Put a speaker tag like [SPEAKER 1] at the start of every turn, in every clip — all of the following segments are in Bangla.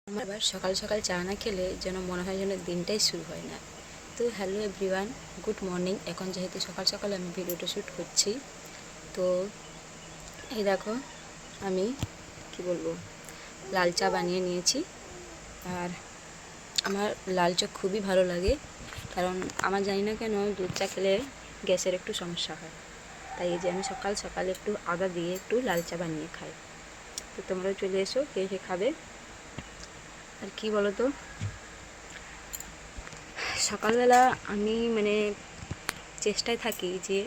[SPEAKER 1] আমার আবার সকাল সকাল চা না খেলে যেন মনে হয় যেন দিনটাই শুরু হয় না। তো হ্যালো এভরিওয়ান, গুড মর্নিং। এখন যেহেতু সকাল সকাল আমি ভিডিওটা শ্যুট করছি, তো এই দেখো আমি কি বলবো, লাল চা বানিয়ে নিয়েছি। আর আমার লাল চা খুবই ভালো লাগে, কারণ আমার জানি না কেন দুধ চা খেলে গ্যাসের একটু সমস্যা হয়। তাই এই যে আমি সকাল সকাল একটু আদা দিয়ে একটু লাল চা বানিয়ে খাই। তো তোমরাও চলে এসো, কে কে খাবে। আর কি বলো তো, সকালবেলা আমি চেষ্টায় থাকি যে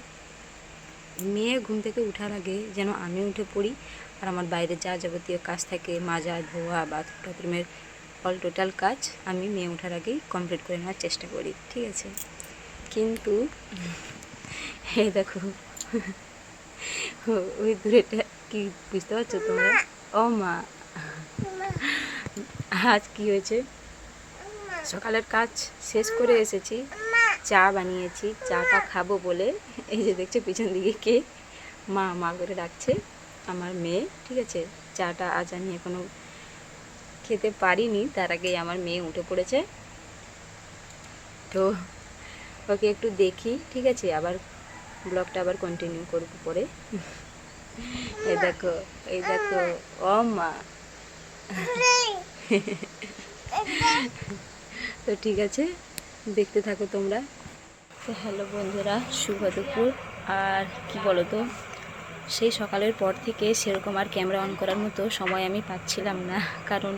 [SPEAKER 1] মেয়ে ঘুম থেকে ওঠার আগে যেন আমি উঠে পড়ি, আর আমার বাইরে যা যাবতীয় কাজ থাকে, মাজা ধোয়া বাথরুম টাথরুমের অল টোটাল কাজ আমি মেয়ে ওঠার আগেই কমপ্লিট করে নেওয়ার চেষ্টা করি, ঠিক আছে। কিন্তু এই দেখো ওই দূরেটা কি বুঝতে পারছো তোমরা? ও মা, আজ কি হয়েছে, সকালের কাজ শেষ করে এসেছি, চা বানিয়েছি, চাটা খাবো বলে এই যে দেখছো পিছন দিকে কে মা মা করে ডাকছে, আমার মেয়ে, ঠিক আছে। চাটা আজ আমি এখনো খেতে পারিনি, তার আগেই আমার মেয়ে উঠে পড়েছে। তো ওকে একটু দেখি, ঠিক আছে, আবার ব্লগটা আবার কন্টিনিউ করবো পরে। এই দেখো, এই দেখো, ও মা। তো ঠিক আছে, দেখতে থাকো তোমরা। তো হ্যালো বন্ধুরা, শুভ দুপুর। আর কি বলো তো, সেই সকালের পর থেকে সেরকম আর ক্যামেরা অন করার মতো সময় আমি পাচ্ছিলাম না, কারণ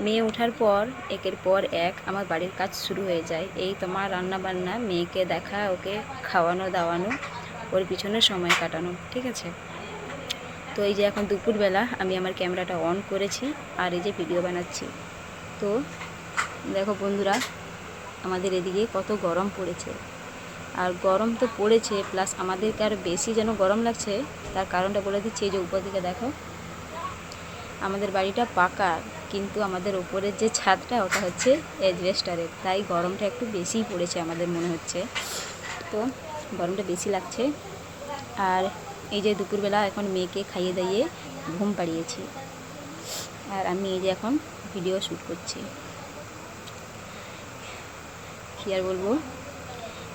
[SPEAKER 1] মেয়ে ওঠার পর একের পর এক আমার বাড়ির কাজ শুরু হয়ে যায়। এই তোমার রান্না বান্না, মেয়েকে দেখা, ওকে খাওয়ানো দাওয়ানো, ওর পিছনে সময় কাটানো, ঠিক আছে। তো এই যে এখন দুপুরবেলা আমি আমার ক্যামেরাটা অন করেছি আর এই যে ভিডিও বানাচ্ছি। তো দেখো বন্ধুরা, আমাদের এদিকে কত গরম পড়েছে। আর গরম তো পড়েছে, প্লাস আমাদেরকে আরও বেশি যেন গরম লাগছে। তার কারণটা বলে দিচ্ছি, এই যে উপর দিকে দেখো, আমাদের বাড়িটা পাকা, কিন্তু আমাদের ওপরের যে ছাদটা ওটা হচ্ছে অ্যাজবেস্টারের, তাই গরমটা একটু বেশিই পড়েছে আমাদের মনে হচ্ছে। তো গরমটা বেশি লাগছে। আর এই যে দুপুরবেলা এখন মেয়েকে খাইয়ে দাইয়ে ঘুম পাড়িয়েছি, আর আমি এই যে এখন ভিডিও শ্যুট করছি। কী আর বলবো,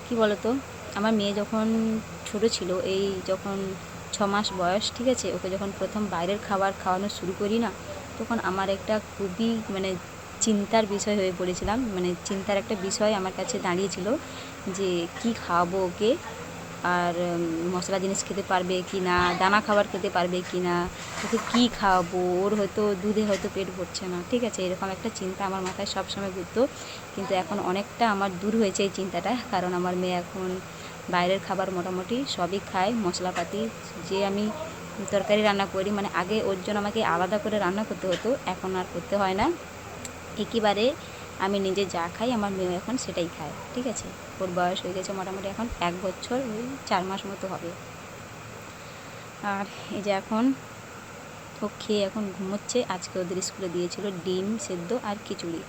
[SPEAKER 1] কি বলো তো, আমার মেয়ে যখন ছোট ছিল, এই যখন 6 মাস বয়স, ঠিক আছে, ওকে যখন প্রথম বাইরের খাবার খাওয়ানো শুরু করি না, তখন আমার একটা খুবই চিন্তার বিষয় হয়ে পড়েছিলাম। চিন্তার একটা বিষয় আমার কাছে দাঁড়িয়েছিল যে কি খাওয়াবো ওকে, আর মশলা জিনিস খেতে পারবে কি না, দানা খাবার খেতে পারবে কি না, ওকে কী খাওয়াবো, ওর হয়তো দুধে হয়তো পেট ভরছে না, ঠিক আছে, এরকম একটা চিন্তা আমার মাথায় সবসময় ঘুরতো। কিন্তু এখন অনেকটা আমার দূর হয়েছে এই চিন্তাটা, কারণ আমার মেয়ে এখন বাইরের খাবার মোটামুটি সবই খায়। মশলাপাতি যে আমি তরকারি রান্না করি, আগে ওর জন্য আমাকে আলাদা করে রান্না করতে হতো, এখন আর করতে হয় না। একেবারে আমি নিজে যা খাই আমার মেয়ে এখন সেটাই খায়, ঠিক আছে। ওর বয়স হয়ে গেছে মোটামুটি এখন 1 বছর 4 মাস মতো হবে। আর এই যে এখন ও খেয়ে এখন ঘুমোচ্ছে। আজকে ওদের স্কুলে দিয়েছিল ডিম সেদ্ধ আর খিচুড়ি,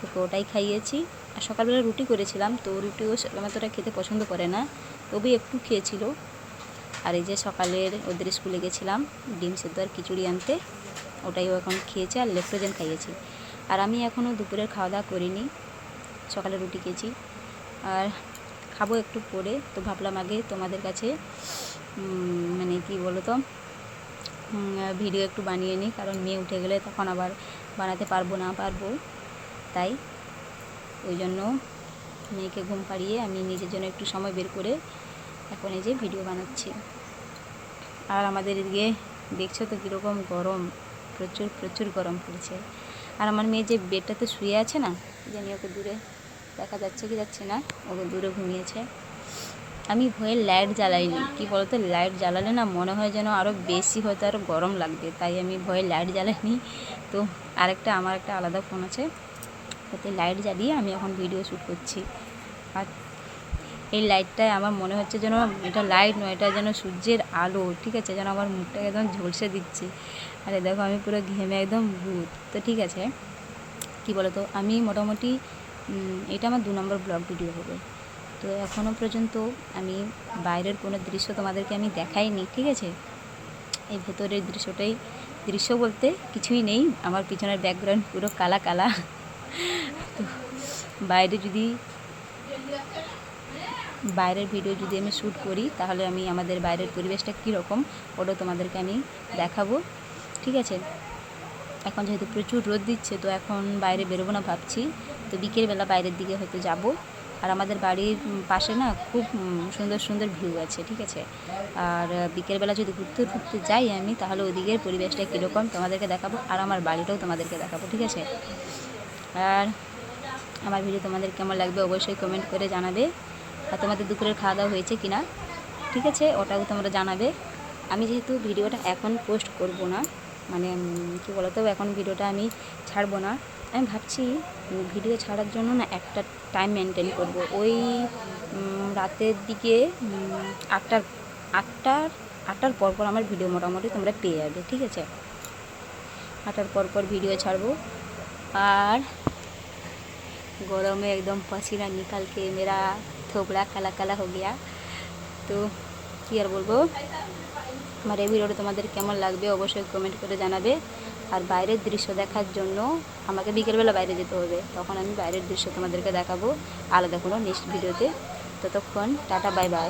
[SPEAKER 1] ওকে ওটাই খাইয়েছি। আর সকালবেলা রুটি করেছিলাম, তো রুটিও সেরকম এতটা খেতে পছন্দ করে না, তবে একটু খেয়েছিল। আর এই যে সকালের ওদের স্কুলে গেছিলাম ডিম সেদ্ধ আর খিচুড়ি আনতে, ওটাইও এখন খেয়েছে, আর লেক্টোজেন খাইয়েছি। আর আমি এখনও দুপুরের খাওয়া দাওয়া করিনি, সকালে রুটি খেয়েছি আর খাবো একটু পরে। তো ভাবলাম আগে তোমাদের কাছে কি বলো তো, ভিডিও একটু বানিয়ে নিই, কারণ মেয়ে উঠে গেলে তখন আবার বানাতে পারবো না পারবো, তাই ওই জন্য মেয়েকে ঘুম পাড়িয়ে আমি নিজের জন্য একটু সময় বের করে এখন এই যে ভিডিও বানাচ্ছি। আর আমাদের এদিকে দেখছো তো কীরকম গরম, প্রচুর প্রচুর গরম পড়েছে। আর আমার মেয়ে যে বেডটাতে শুয়ে আছে না, জানি ওকে দূরে দেখা যাচ্ছে কি যাচ্ছে না, ওকে দূরে ঘুমিয়েছে। আমি ভয়ে লাইট জ্বালাইনি, কি বলতো, লাইট জ্বালালে না মনে হয় যেন আরও বেশি হয়তো আরও গরম লাগবে, তাই আমি ভয়ে লাইট জ্বালাইনি। তো আমার একটা আলাদা ফোন আছে, ওতে লাইট জ্বালিয়ে আমি এখন ভিডিও শ্যুট করছি। আর এই লাইটটায় আমার মনে হচ্ছে যেন এটা লাইট নয়, এটা যেন সূর্যের আলো, ঠিক আছে, যেন আমার মুখটাকে একদম ঝলসে দিচ্ছে। আরে দেখো আমি পুরো ঘেমে একদম ভূত। তো ঠিক আছে, কি বলো তো, আমি মোটামুটি এটা আমার 2 নম্বর ব্লগ ভিডিও হবে। তো এখনও পর্যন্ত আমি বাইরের কোনো দৃশ্য তোমাদেরকে আমি দেখাইনি, ঠিক আছে। এই ভেতরের দৃশ্যটাই দৃশ্য বলতে কিছুই নেই, আমার পিছনের ব্যাকগ্রাউন্ড পুরো কালা কালা। তো বাইরের ভিডিও যদি আমি শ্যুট করি তাহলে আমি আমাদের বাইরের পরিবেশটা কীরকম ওটা তোমাদেরকে আমি দেখাবো, ঠিক আছে। এখন যেহেতু প্রচুর রোদ দিচ্ছে তো এখন বাইরে বেরোবো না ভাবছি, তো বিকেলবেলা বাইরের দিকে হয়তো যাব। আর আমাদের বাড়ির পাশে না খুব সুন্দর সুন্দর ভিউ আছে, ঠিক আছে। আর বিকেলবেলা যদি ঘুরতে যাই আমি তাহলে ওইদিকের পরিবেশটা কীরকম তোমাদেরকে দেখাবো, আর আমার বাড়িটাও তোমাদেরকে দেখাবো, ঠিক আছে। আর আমার ভিডিও তোমাদের কেমন লাগবে অবশ্যই কমেন্ট করে জানাবে। আর তোমাদের দুপুরের খাওয়া দাওয়া হয়েছে কি না, ঠিক আছে, ওটাও তোমরা জানাবে। আমি যেহেতু ভিডিওটা এখন পোস্ট করব না, মানে কী বলতো, এখন ভিডিওটা আমি ছাড়বো না। আমি ভাবছি ভিডিও ছাড়ার জন্য না একটা টাইম মেনটেন করব। ওই রাতের দিকে আটটার পর আমার ভিডিও মোটামুটি তোমরা পেয়ে যাবে, ঠিক আছে। 8টার পর ভিডিও ছাড়বো। আর गरम में एकदम पसीना निकल के मेरा थोबड़ा काला काला हो गया। তো কী আর বলবো, আমার এই ভিডিওটা তোমাদের কেমন লাগবে অবশ্যই কমেন্ট করে জানাবে। আর বাইরের দৃশ্য দেখার জন্য আমাকে বিকেলবেলা বাইরে যেতে হবে, তখন আমি বাইরের দৃশ্য তোমাদেরকে দেখাবো আলাদা কোনো নেক্সট ভিডিওতে। ততক্ষণ টাটা, বাই বাই।